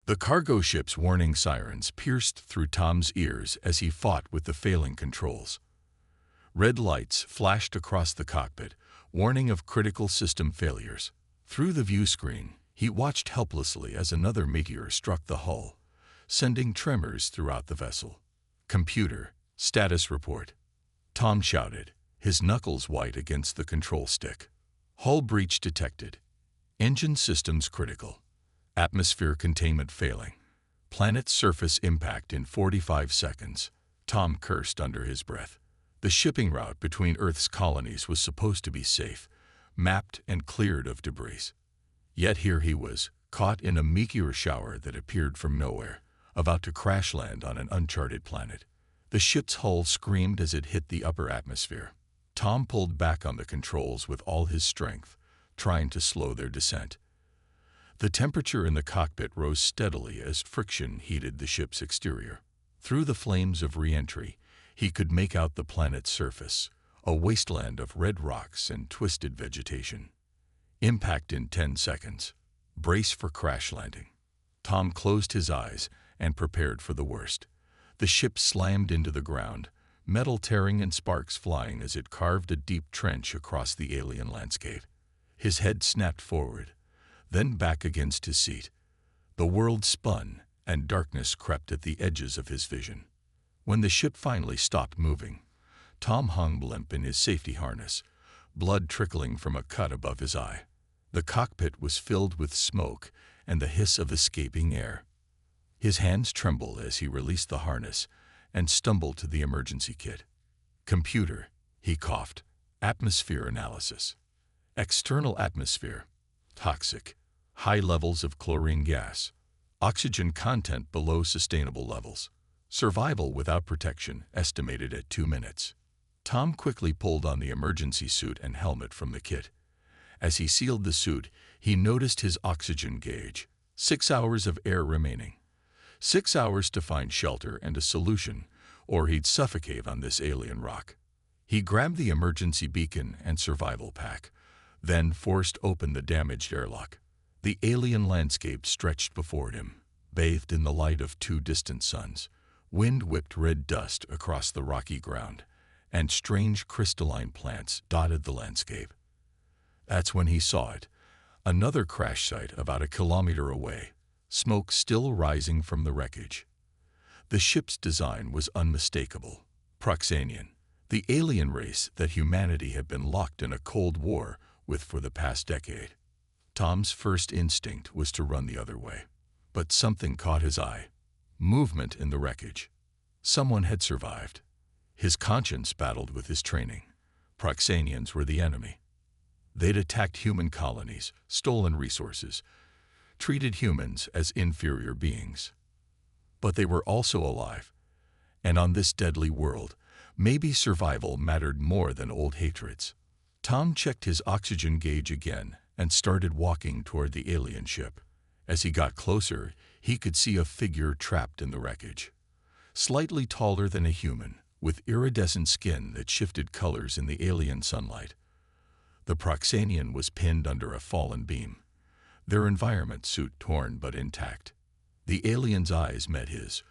The cargo ship's warning sirens pierced through Tom's ears as he fought with the failing controls. Red lights flashed across the cockpit, warning of critical system failures. Through the view screen, he watched helplessly as another meteor struck the hull, sending tremors throughout the vessel. "Computer, status report," Tom shouted, his knuckles white against the control stick. "Hull breach detected. Engine systems critical. Atmosphere containment failing. Planet surface impact in 45 seconds. Tom cursed under his breath. The shipping route between Earth's colonies was supposed to be safe, mapped and cleared of debris. Yet here he was, caught in a meteor shower that appeared from nowhere, about to crash land on an uncharted planet. The ship's hull screamed as it hit the upper atmosphere. Tom pulled back on the controls with all his strength, trying to slow their descent. The temperature in the cockpit rose steadily as friction heated the ship's exterior. Through the flames of re-entry, he could make out the planet's surface, a wasteland of red rocks and twisted vegetation. Impact in 10 seconds. Brace for crash landing. Tom closed his eyes and prepared for the worst. The ship slammed into the ground, metal tearing and sparks flying as it carved a deep trench across the alien landscape. His head snapped forward, then back against his seat. The world spun, and darkness crept at the edges of his vision. When the ship finally stopped moving, Tom hung limp in his safety harness, blood trickling from a cut above his eye. The cockpit was filled with smoke and the hiss of escaping air. His hands trembled as he released the harness and stumbled to the emergency kit. "Computer," he coughed. "Atmosphere analysis. External atmosphere. Toxic. High levels of chlorine gas. Oxygen content below sustainable levels. Survival without protection estimated at 2 minutes." Tom quickly pulled on the emergency suit and helmet from the kit. As he sealed the suit, he noticed his oxygen gauge. 6 hours of air remaining. 6 hours to find shelter and a solution, or he'd suffocate on this alien rock. He grabbed the emergency beacon and survival pack, then forced open the damaged airlock. The alien landscape stretched before him, bathed in the light of 2 distant suns. Wind whipped red dust across the rocky ground, and strange crystalline plants dotted the landscape. That's when he saw it, another crash site about 1 kilometer away, smoke still rising from the wreckage. The ship's design was unmistakable. Proxanian, the alien race that humanity had been locked in a Cold War with for the past decade. Tom's first instinct was to run the other way, but something caught his eye. Movement in the wreckage. Someone had survived. His conscience battled with his training. Proxanians were the enemy. They'd attacked human colonies, stolen resources, treated humans as inferior beings. But they were also alive, and on this deadly world, maybe survival mattered more than old hatreds. Tom checked his oxygen gauge again and started walking toward the alien ship. As he got closer, he could see a figure trapped in the wreckage. Slightly taller than a human, with iridescent skin that shifted colors in the alien sunlight. The Proxanian was pinned under a fallen beam, their environment suit torn but intact. The alien's eyes met his.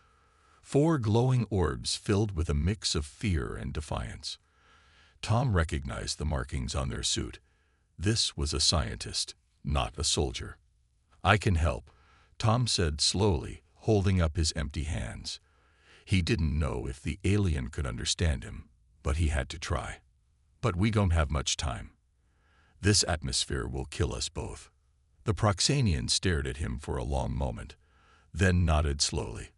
4 glowing orbs filled with a mix of fear and defiance. Tom recognized the markings on their suit. This was a scientist, not a soldier. "I can help," Tom said slowly, holding up his empty hands. He didn't know if the alien could understand him, but he had to try. "But we don't have much time. This atmosphere will kill us both." The Proxanian stared at him for a long moment, then nodded slowly.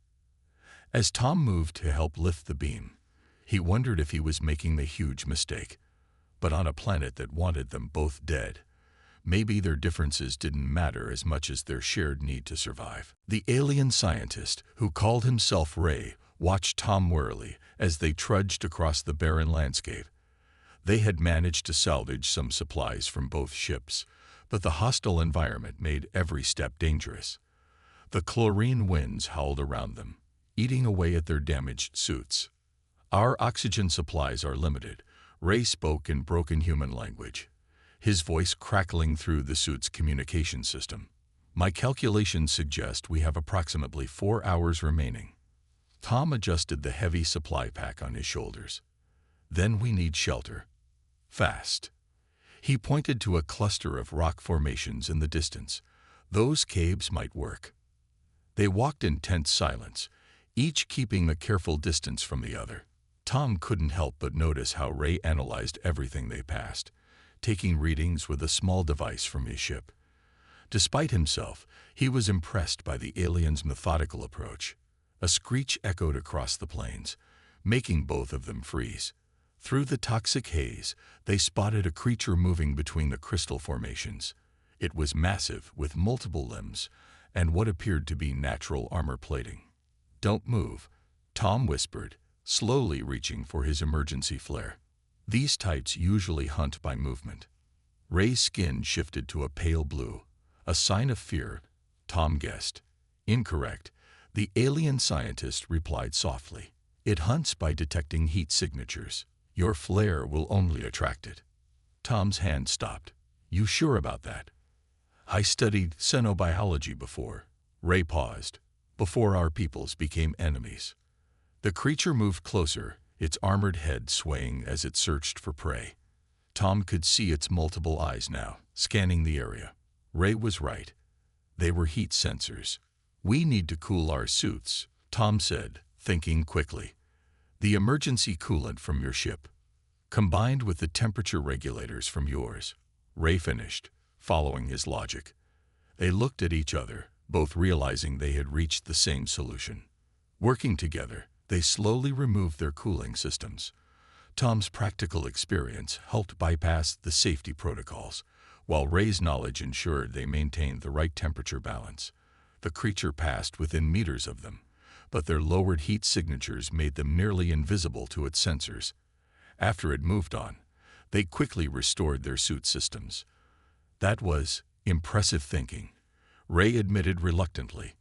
As Tom moved to help lift the beam, he wondered if he was making the huge mistake. But on a planet that wanted them both dead, maybe their differences didn't matter as much as their shared need to survive. The alien scientist, who called himself Ray, watched Tom warily as they trudged across the barren landscape. They had managed to salvage some supplies from both ships, but the hostile environment made every step dangerous. The chlorine winds howled around them, eating away at their damaged suits. "Our oxygen supplies are limited," Ray spoke in broken human language, his voice crackling through the suit's communication system. My calculations suggest we have approximately 4 hours remaining. Tom adjusted the heavy supply pack on his shoulders. Then we need shelter. Fast. He pointed to a cluster of rock formations in the distance. Those caves might work. They walked in tense silence, each keeping a careful distance from the other. Tom couldn't help but notice how Ray analyzed everything they passed, taking readings with a small device from his ship. Despite himself, he was impressed by the aliens' methodical approach. A screech echoed across the plains, making both of them freeze. Through the toxic haze, they spotted a creature moving between the crystal formations. It was massive, with multiple limbs, and what appeared to be natural armor plating. "Don't move," Tom whispered, slowly reaching for his emergency flare. These types usually hunt by movement. Ray's skin shifted to a pale blue, a sign of fear, Tom guessed. Incorrect. The alien scientist replied softly. "It hunts by detecting heat signatures. Your flare will only attract it." Tom's hand stopped. "You sure about that?" "I studied xenobiology before." Ray paused. "Before our peoples became enemies." The creature moved closer, its armored head swaying as it searched for prey. Tom could see its multiple eyes now, scanning the area. Ray was right. They were heat sensors. "We need to cool our suits," Tom said, thinking quickly. "The emergency coolant from your ship, combined with the temperature regulators from yours," Ray finished, following his logic. They looked at each other, both realizing they had reached the same solution. Working together, they slowly removed their cooling systems. Tom's practical experience helped bypass the safety protocols, while Ray's knowledge ensured they maintained the right temperature balance. The creature passed within meters of them, but their lowered heat signatures made them nearly invisible to its sensors. After it moved on, they quickly restored their suit systems. That was impressive thinking, Ray admitted reluctantly.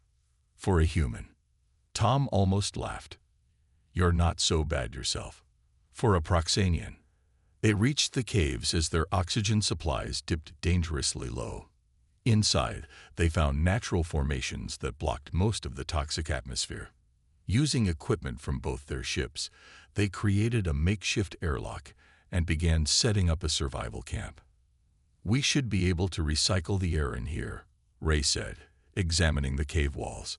For a human. Tom almost laughed. "You're not so bad yourself." For a Proxanian. They reached the caves as their oxygen supplies dipped dangerously low. Inside, they found natural formations that blocked most of the toxic atmosphere. Using equipment from both their ships, they created a makeshift airlock and began setting up a survival camp. "We should be able to recycle the air in here," Ray said, examining the cave walls.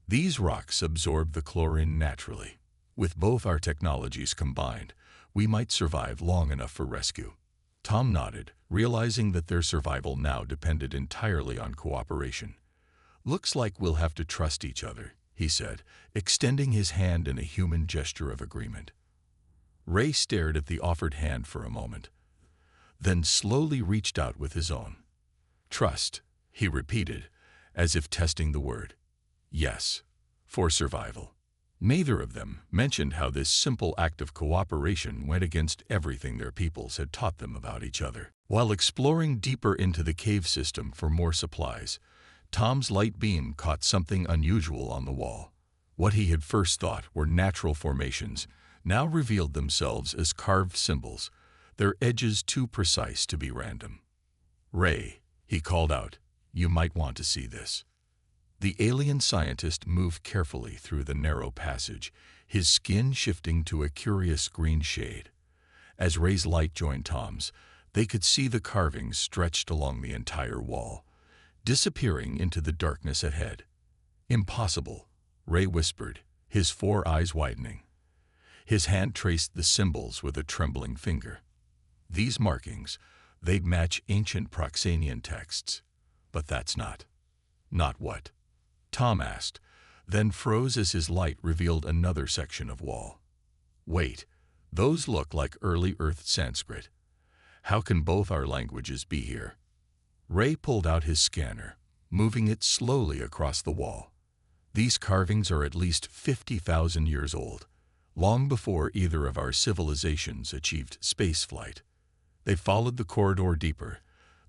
"These rocks absorb the chlorine naturally. With both our technologies combined, we might survive long enough for rescue." Tom nodded, realizing that their survival now depended entirely on cooperation. "Looks like we'll have to trust each other," he said, extending his hand in a human gesture of agreement. Ray stared at the offered hand for a moment, then slowly reached out with his own. "Trust," he repeated, as if testing the word. "Yes, for survival." Neither of them mentioned how this simple act of cooperation went against everything their peoples had taught them about each other. While exploring deeper into the cave system for more supplies, Tom's light beam caught something unusual on the wall. What he had first thought were natural formations now revealed themselves as carved symbols, their edges too precise to be random. "Ray," he called out, "you might want to see this." The alien scientist moved carefully through the narrow passage, his skin shifting to a curious green shade. As Ray's light joined Tom's, they could see the carvings stretched along the entire wall, disappearing into the darkness ahead. "Impossible," Ray whispered, his 4 eyes widening. His hand traced the symbols with a trembling finger. "These markings, they'd match ancient Proxanian texts. But that's not." "Not what?" Tom asked, then froze as his light revealed another section of wall. "Wait, those look like early Earth Sanskrit. How can both our languages be here?" Ray pulled out his scanner, moving it slowly across the wall. "These carvings are at least 50,000 years old, long before either of our civilizations achieved spaceflight." They followed the corridor deeper,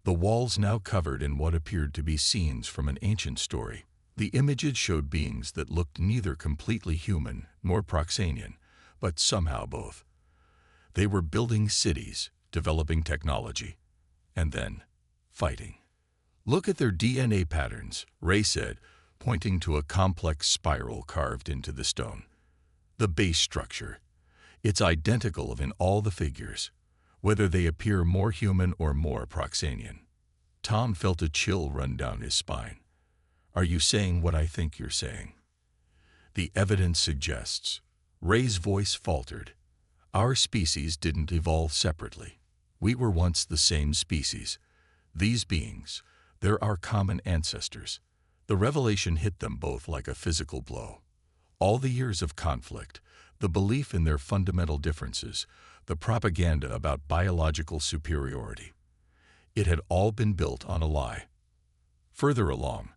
the walls now covered in what appeared to be scenes from an ancient story. The images showed beings that looked neither completely human nor Proxanian, but somehow both. They were building cities, developing technology, and then fighting. Look at their DNA patterns, Ray said, pointing to a complex spiral carved into the stone. The base structure. It's identical in all the figures, whether they appear more human or more Proxanian. Tom felt a chill run down his spine. Are you saying what I think you're saying? The evidence suggests. Ray's voice faltered. Our species didn't evolve separately. We were once the same species. These beings, they're our common ancestors. The revelation hit them both like a physical blow. All the years of conflict, the belief in their fundamental differences, the propaganda about biological superiority. It had all been built on a lie. Further along,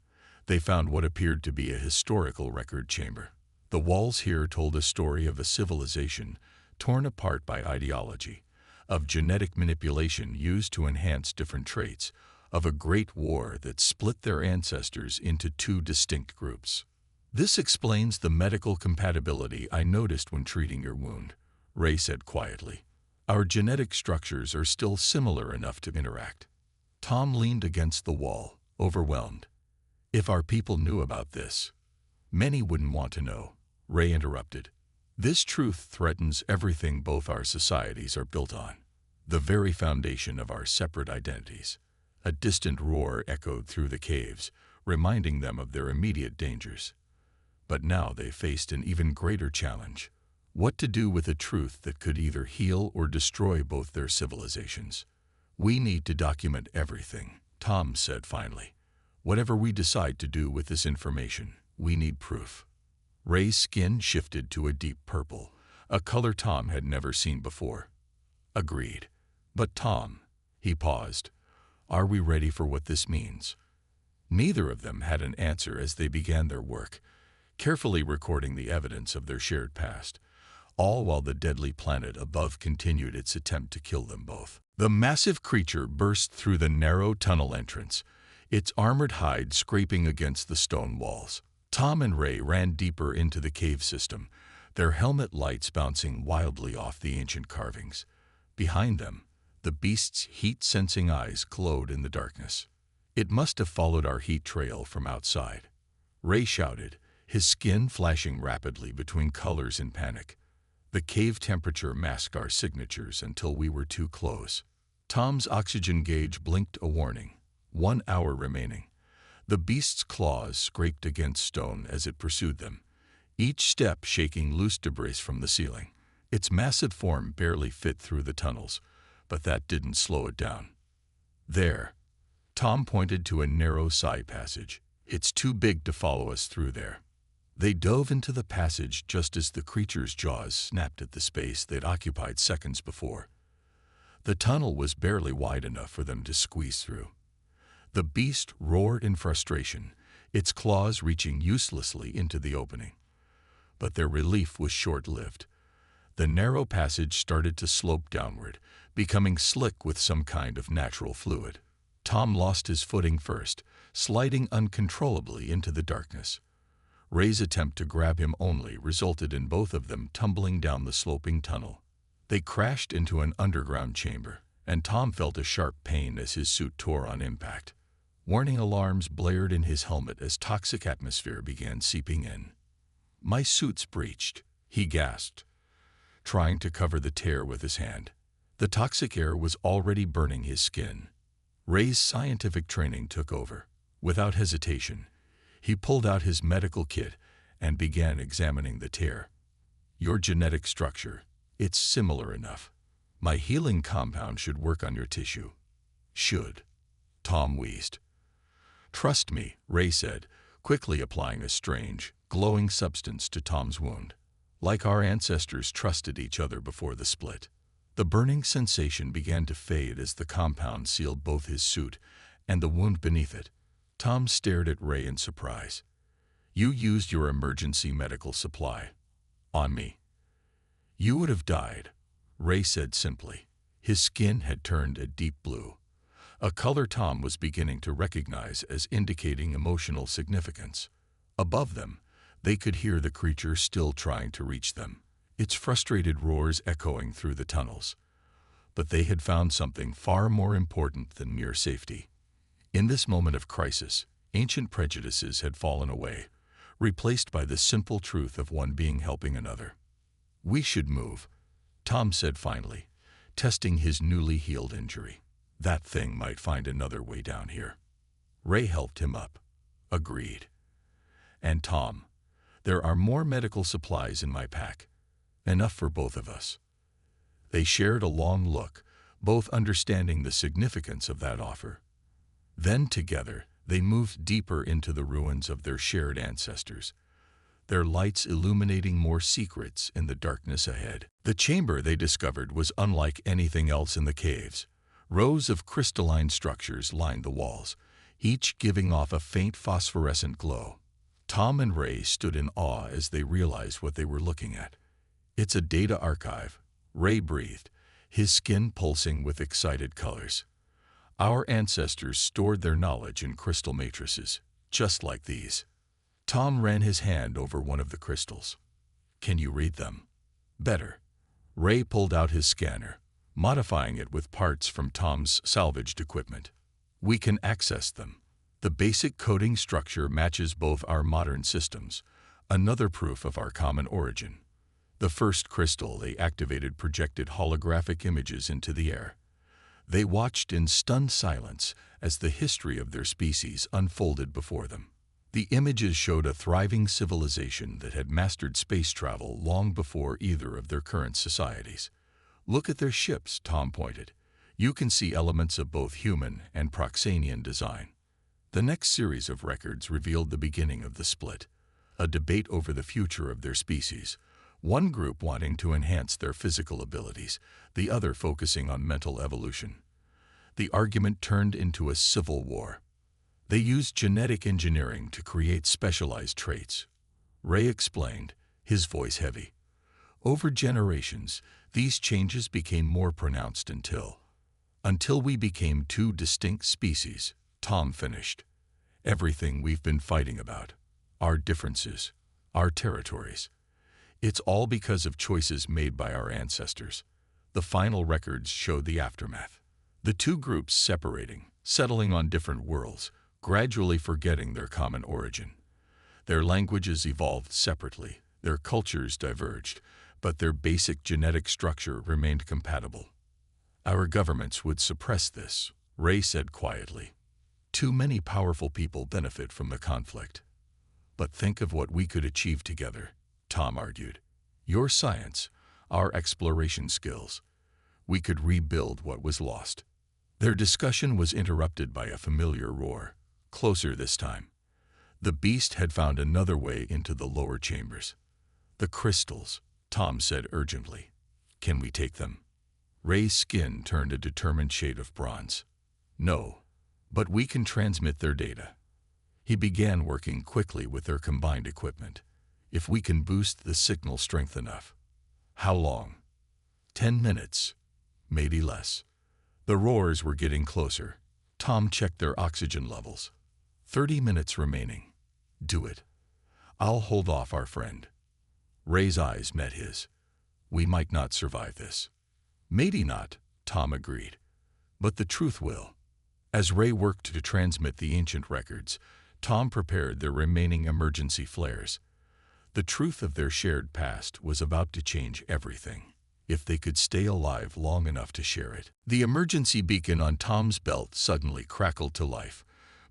they found what appeared to be a historical record chamber. The walls here told a story of a civilization torn apart by ideology, of genetic manipulation used to enhance different traits, of a great war that split their ancestors into two distinct groups. This explains the medical compatibility I noticed when treating your wound, Ray said quietly. Our genetic structures are still similar enough to interact. Tom leaned against the wall, overwhelmed. If our people knew about this, many wouldn't want to know, Ray interrupted. This truth threatens everything both our societies are built on, the very foundation of our separate identities. A distant roar echoed through the caves, reminding them of their immediate dangers. But now they faced an even greater challenge. What to do with a truth that could either heal or destroy both their civilizations? We need to document everything, Tom said finally. Whatever we decide to do with this information, we need proof. Ray's skin shifted to a deep purple, a color Tom had never seen before. Agreed. But Tom, he paused. Are we ready for what this means? Neither of them had an answer as they began their work, carefully recording the evidence of their shared past, all while the deadly planet above continued its attempt to kill them both. The massive creature burst through the narrow tunnel entrance, its armored hide scraping against the stone walls. Tom and Ray ran deeper into the cave system, their helmet lights bouncing wildly off the ancient carvings. Behind them, the beast's heat-sensing eyes glowed in the darkness. It must have followed our heat trail from outside. Ray shouted, his skin flashing rapidly between colors in panic. The cave temperature masked our signatures until we were too close. Tom's oxygen gauge blinked a warning. 1 hour remaining. The beast's claws scraped against stone as it pursued them, each step shaking loose debris from the ceiling. Its massive form barely fit through the tunnels, but that didn't slow it down. There. Tom pointed to a narrow side passage. It's too big to follow us through there. They dove into the passage just as the creature's jaws snapped at the space they'd occupied seconds before. The tunnel was barely wide enough for them to squeeze through. The beast roared in frustration, its claws reaching uselessly into the opening. But their relief was short-lived. The narrow passage started to slope downward, becoming slick with some kind of natural fluid. Tom lost his footing first, sliding uncontrollably into the darkness. Ray's attempt to grab him only resulted in both of them tumbling down the sloping tunnel. They crashed into an underground chamber, and Tom felt a sharp pain as his suit tore on impact. Warning alarms blared in his helmet as toxic atmosphere began seeping in. My suit's breached, he gasped, trying to cover the tear with his hand. The toxic air was already burning his skin. Ray's scientific training took over. Without hesitation, he pulled out his medical kit and began examining the tear. Your genetic structure, it's similar enough. My healing compound should work on your tissue. Should. Tom wheezed. Trust me, Ray said, quickly applying a strange, glowing substance to Tom's wound. Like our ancestors trusted each other before the split. The burning sensation began to fade as the compound sealed both his suit and the wound beneath it. Tom stared at Ray in surprise. You used your emergency medical supply. On me. You would have died, Ray said simply. His skin had turned a deep blue, a color Tom was beginning to recognize as indicating emotional significance. Above them, they could hear the creature still trying to reach them, its frustrated roars echoing through the tunnels. But they had found something far more important than mere safety. In this moment of crisis, ancient prejudices had fallen away, replaced by the simple truth of one being helping another. "We should move," Tom said finally, testing his newly healed injury. "That thing might find another way down here." Ray helped him up. "Agreed. And Tom, there are more medical supplies in my pack. Enough for both of us." They shared a long look, both understanding the significance of that offer. Then together, they moved deeper into the ruins of their shared ancestors, their lights illuminating more secrets in the darkness ahead. The chamber they discovered was unlike anything else in the caves. Rows of crystalline structures lined the walls, each giving off a faint phosphorescent glow. Tom and Ray stood in awe as they realized what they were looking at. "It's a data archive," Ray breathed, his skin pulsing with excited colors. "Our ancestors stored their knowledge in crystal matrices, just like these." Tom ran his hand over one of the crystals. "Can you read them?" "Better." Ray pulled out his scanner, modifying it with parts from Tom's salvaged equipment. "We can access them. The basic coding structure matches both our modern systems, another proof of our common origin." The first crystal they activated projected holographic images into the air. They watched in stunned silence as the history of their species unfolded before them. The images showed a thriving civilization that had mastered space travel long before either of their current societies. "Look at their ships," Tom pointed. "You can see elements of both human and Proxanian design." The next series of records revealed the beginning of the split, a debate over the future of their species, one group wanting to enhance their physical abilities, the other focusing on mental evolution. The argument turned into a civil war. They used genetic engineering to create specialized traits. Ray explained, his voice heavy. "Over generations, these changes became more pronounced until we became two distinct species," Tom finished. "Everything we've been fighting about, our differences, our territories, it's all because of choices made by our ancestors." The final records showed the aftermath. The two groups separating, settling on different worlds, gradually forgetting their common origin. Their languages evolved separately, their cultures diverged, but their basic genetic structure remained compatible. "Our governments would suppress this," Ray said quietly. "Too many powerful people benefit from the conflict." "But think of what we could achieve together," Tom argued. "Your science, our exploration skills. We could rebuild what was lost." Their discussion was interrupted by a familiar roar. Closer this time. The beast had found another way into the lower chambers. "The crystals," Tom said urgently. "Can we take them?" Ray's skin turned a determined shade of bronze. "No, but we can transmit their data." He began working quickly with their combined equipment. "If we can boost the signal strength enough." "How long?" 10 minutes. Maybe less. The roars were getting closer. Tom checked their oxygen levels. 30 minutes remaining. "Do it. I'll hold off our friend." Ray's eyes met his. "We might not survive this." "Maybe not," Tom agreed. "But the truth will." As Ray worked to transmit the ancient records, Tom prepared their remaining emergency flares. The truth of their shared past was about to change everything, if they could stay alive long enough to share it. The emergency beacon on Tom's belt suddenly crackled to life,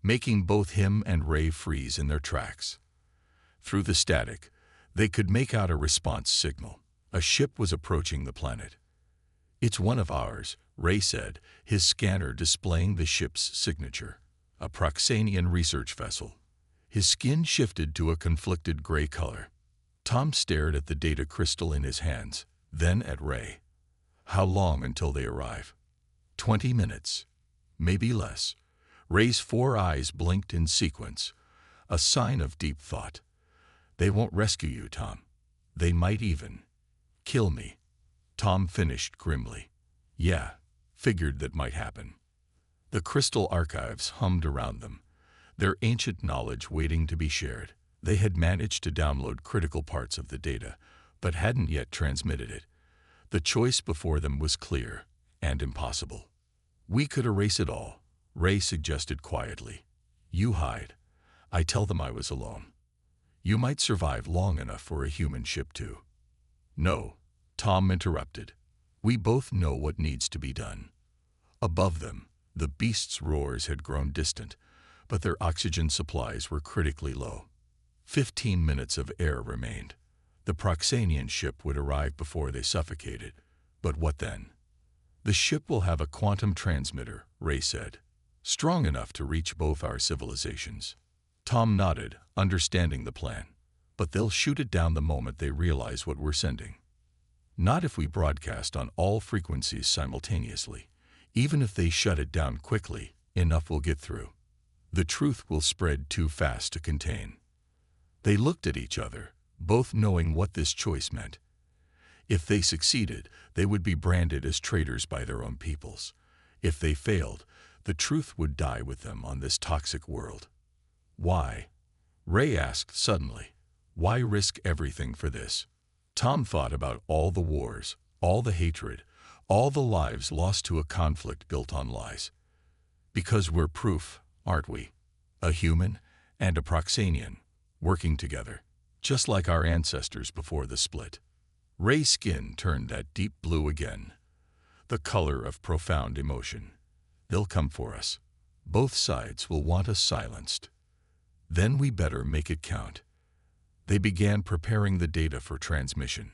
making both him and Ray freeze in their tracks. Through the static, they could make out a response signal. A ship was approaching the planet. "It's one of ours," Ray said, his scanner displaying the ship's signature. "A Proxanian research vessel." His skin shifted to a conflicted gray color. Tom stared at the data crystal in his hands, then at Ray. "How long until they arrive?" 20 minutes. Maybe less. Ray's 4 eyes blinked in sequence, a sign of deep thought. "They won't rescue you, Tom. They might even kill me." Tom finished grimly. "Yeah, figured that might happen." The crystal archives hummed around them, their ancient knowledge waiting to be shared. They had managed to download critical parts of the data, but hadn't yet transmitted it. The choice before them was clear and impossible. "We could erase it all, Ray suggested quietly. You hide. I tell them I was alone. You might survive long enough for a human ship too. No, Tom interrupted. We both know what needs to be done. Above them, the beasts' roars had grown distant, but their oxygen supplies were critically low. 15 minutes of air remained. The Proxanian ship would arrive before they suffocated. But what then? The ship will have a quantum transmitter, Ray said, strong enough to reach both our civilizations. Tom nodded, understanding the plan. But they'll shoot it down the moment they realize what we're sending. Not if we broadcast on all frequencies simultaneously. Even if they shut it down quickly, enough will get through. The truth will spread too fast to contain. They looked at each other, both knowing what this choice meant. If they succeeded, they would be branded as traitors by their own peoples. If they failed, the truth would die with them on this toxic world. Why? Ray asked suddenly. Why risk everything for this? Tom thought about all the wars, all the hatred, all the lives lost to a conflict built on lies. Because we're proof, aren't we? A human and a Proxanian, working together, just like our ancestors before the split. Ray's skin turned that deep blue again, the color of profound emotion. They'll come for us. Both sides will want us silenced. Then we better make it count. They began preparing the data for transmission,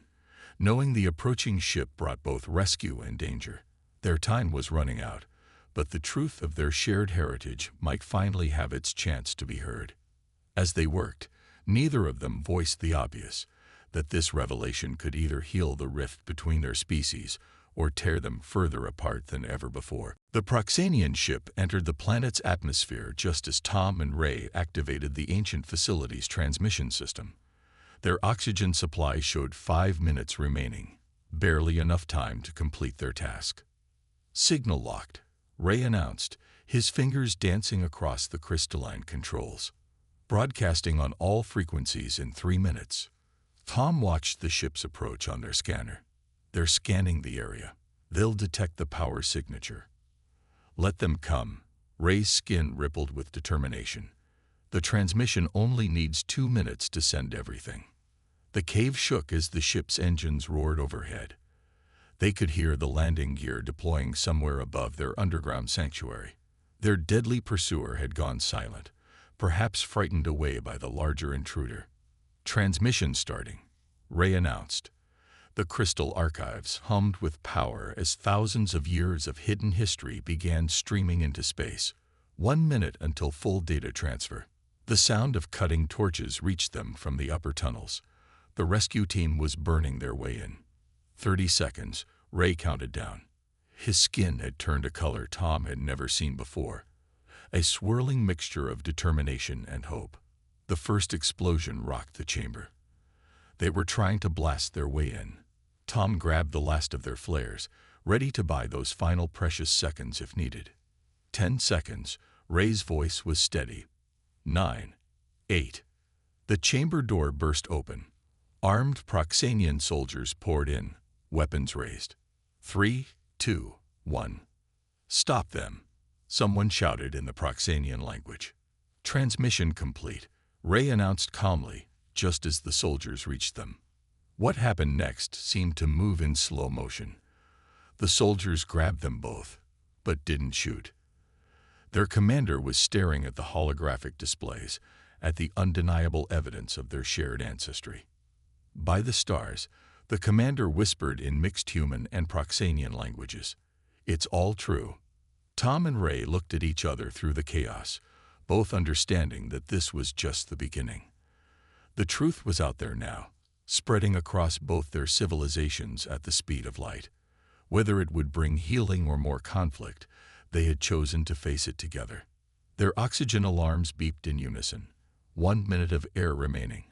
knowing the approaching ship brought both rescue and danger. Their time was running out, but the truth of their shared heritage might finally have its chance to be heard. As they worked, neither of them voiced the obvious, that this revelation could either heal the rift between their species or tear them further apart than ever before. The Proxanian ship entered the planet's atmosphere just as Tom and Ray activated the ancient facility's transmission system. Their oxygen supply showed 5 minutes remaining, barely enough time to complete their task. Signal locked, Ray announced, his fingers dancing across the crystalline controls. Broadcasting on all frequencies in 3 minutes. Tom watched the ship's approach on their scanner. They're scanning the area. They'll detect the power signature. Let them come. Ray's skin rippled with determination. The transmission only needs 2 minutes to send everything. The cave shook as the ship's engines roared overhead. They could hear the landing gear deploying somewhere above their underground sanctuary. Their deadly pursuer had gone silent, perhaps frightened away by the larger intruder. Transmission starting, Ray announced. The crystal archives hummed with power as thousands of years of hidden history began streaming into space. 1 minute until full data transfer. The sound of cutting torches reached them from the upper tunnels. The rescue team was burning their way in. 30 seconds, Ray counted down. His skin had turned a color Tom had never seen before, a swirling mixture of determination and hope. The first explosion rocked the chamber. They were trying to blast their way in. Tom grabbed the last of their flares, ready to buy those final precious seconds if needed. 10 seconds, Ray's voice was steady. 9, 8. The chamber door burst open. Armed Proxanian soldiers poured in, weapons raised. 3, 2, 1. Stop them, someone shouted in the Proxanian language. Transmission complete, Ray announced calmly, just as the soldiers reached them. What happened next seemed to move in slow motion. The soldiers grabbed them both, but didn't shoot. Their commander was staring at the holographic displays, at the undeniable evidence of their shared ancestry. By the stars, the commander whispered in mixed human and Proxanian languages. It's all true. Tom and Ray looked at each other through the chaos, both understanding that this was just the beginning. The truth was out there now, spreading across both their civilizations at the speed of light. Whether it would bring healing or more conflict, they had chosen to face it together. Their oxygen alarms beeped in unison. 1 minute of air remaining.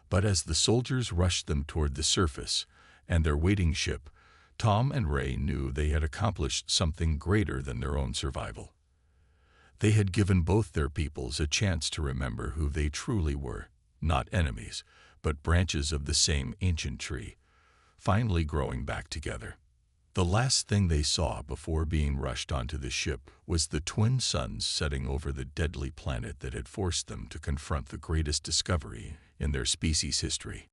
But as the soldiers rushed them toward the surface and their waiting ship, Tom and Ray knew they had accomplished something greater than their own survival. They had given both their peoples a chance to remember who they truly were, not enemies, but branches of the same ancient tree, finally growing back together. The last thing they saw before being rushed onto the ship was the twin suns setting over the deadly planet that had forced them to confront the greatest discovery in their species' history.